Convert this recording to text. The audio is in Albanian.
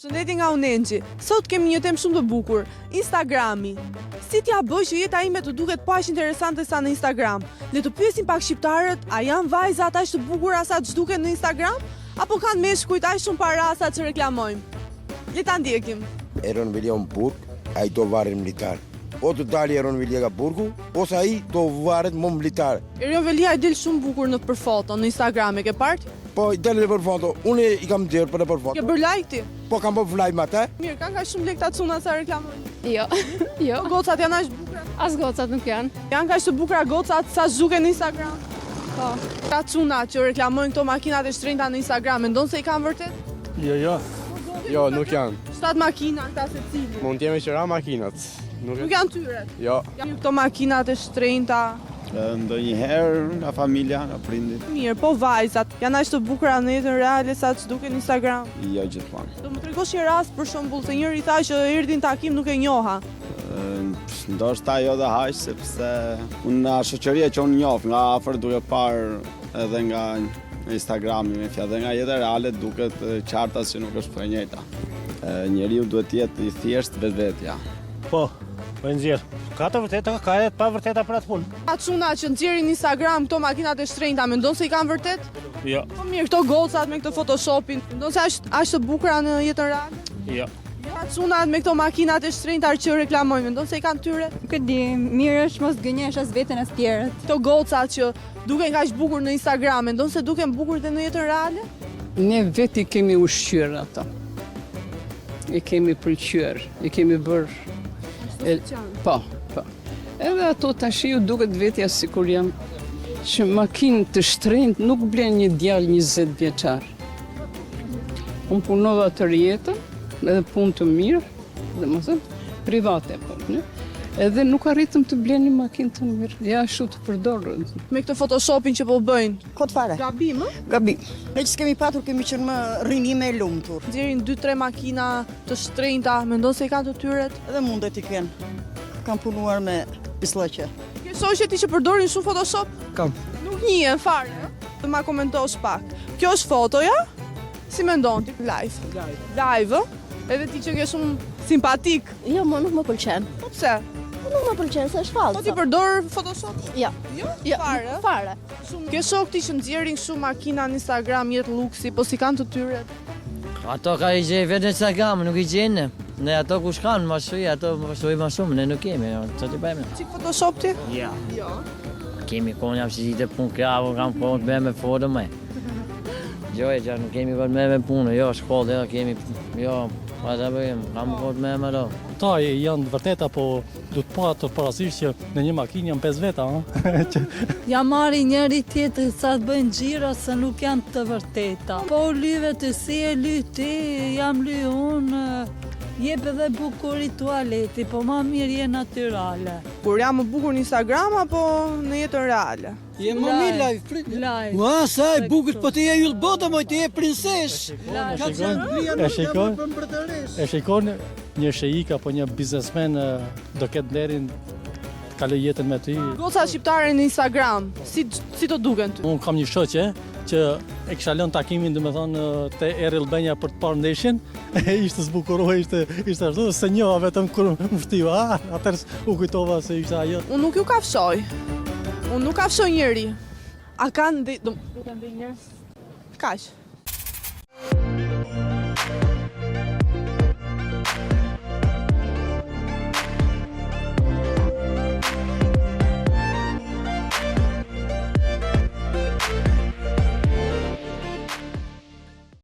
Shëndetje nga Unenxhi. Sot kemi një temë shumë të bukur, Instagrami. Si t'ja bëj që jeta ime të duket aq interesante sa në Instagram? Le të pyesim pak shqiptarët, a janë vajzat aq të bukura sa ç'duken në Instagram, apo kanë meshkujt aq shumë para sa që reklamojmë? Le ta ndjekim. Eron Vilja në burg, a i do varet militar. O të dali Eron Vilja nga burgu, ose a i do varet më militar. Eron Vilja i del shumë bukur në për foto, në Instagram, e ke part? Po i deli për foto, unë i kam djerë për foto. Ke bër like ti? Po kam bërë vllaj me atë. Mirë, kanë ka shumë lekë ta cuna sa reklamojnë. Jo, jo. Gocat janë aq bukura? As gocat nuk janë. Janë kaq të bukura gocat sa zhuken në Instagram? Po. Ka cuna që reklamojnë këto makinat e shtrenjta në Instagram, mendon se i kanë vërtet? Jo. Jo, nuk janë. 7 makina këta secili. Mund t'jemi qëra makinat. Nuk janë tyret. Jo. Janë këto makinat e shtrenjta. Ndonjëherë nga familja, nga prindit. Mirë, po vajzat janë aq të bukura në jetën reale sa ç'duken në Instagram. Jo gjithmonë. Do më tregosh një rast për shembull se njëri tha që erdhi në takim nuk e njoha. Ndoshta jo dhe haq, sepse unë nga shoqëria që unë njoh, nga afër duke parë edhe nga Instagrami me fjalë, dhe nga jeta reale duket qarta se nuk është e njëjta. Njeriu duhet të jetë i thjeshtë vetvetja. Po e nxjerr. Ka të vërteta, ka edhe pa vërteta për atë punë. Ka çuna që nxjerrin në Instagram këto makinat e shtrenjta, mendon se i kanë vërtet? Jo. Po mirë, këto gocat me këtë Photoshopin, mendon se aq të bukura në jetën reale? Jo. Ka çunat me këto makinat e shtrenjta që reklamojnë, mendon se i kanë tyre? Nuk e di, mirë është mos gënjesh as veten as tjerët. Këto gocat që duken kaq bukur në Instagram, mendon se duken bukur edhe në jetën reale? Ne vetë i kemi ushqyer ata. I kemi pëlqyer, i kemi bërë. Po. Edhe ato tash ju duket vetja sikur janë që makinë të shtrenjtë nuk blen një djalë 20 vjeçar. Unë punova të rjetën, edhe punë të mirë, domethënë private po, ne? Edhe nuk arritëm të bleni makinë të mirë. Ja ashtu të përdorën. Me këtë Photoshopin që po bëjnë. Kot fare. Gabim, ë? Gabim. Ne që s'kemi patur kemi qenë më rrinime e lumtur. Nxjerrin 2-3 makina të shtrenjta, mendon se i kanë të tyret? Edhe mundet i kenë. Kam punuar me pislëqe. Ke shoqe ti që përdorin shumë Photoshop? Kam. Nuk njihen fare, ë? Të ma komentosh pak. Kjo është fotoja? Si mendon ti? Live. Live, ë? Edhe ti që ke shumë simpatik. Jo, më nuk më pëlqen. Po pse? Nuk më pëlqen se është falso. Po ti përdor Photoshop? Jo. Jo? Jo, Fare? fare. Ke shok ti që nxjerrin shumë makina në Instagram, jetë luksi, po si kanë të tyret? Ato ka i gjej vetë në Instagram, nuk i gjenë. Ne ato ku shkanë, ma shuj, ato ma shuj ma shumë, ne nuk kemi, që t'i bëjmë. Qik Photoshop ti? Ja. Jo. Kemi konë jam që gjithë punë kravo, kam konë të bëjmë me foto me. Jo, që nuk kemi konë me punë, jo, shkollë, jo, kemi, jo, pa të bëjmë, kam konë me do. Ta janë të vërteta, po du të pa të parasysh që në një makinë janë 5 veta, ha? Ja marri njëri tjetër sa të bëjnë xhira se nuk janë të vërteta. Po lyve të si e ly ti, jam ly unë, jep edhe bukuri tualeti, po ma mirë je natyrale. Kur jam më bukur në Instagram apo në jetën reale? Je më mirë live. Live. Ua, saj, bukur, po ti je yll bota, moj, ti je princesh. E shikon një sheik apo një biznesmen do ketë nderin të kaloj jetën me ty. Goca shqiptare në Instagram, si të duken ty? Unë kam një shoqe që e kisha lënë takimin domethënë te Errol Benja për të parë ndeshjen, ishte zbukurohej, ishte ashtu se njoha vetëm kur më ftiva, atëherë u kujtova se ishte ajo. Unë nuk ju kafshoj. Unë nuk kafshoj njëri. A kanë do kanë njerëz? Kaq.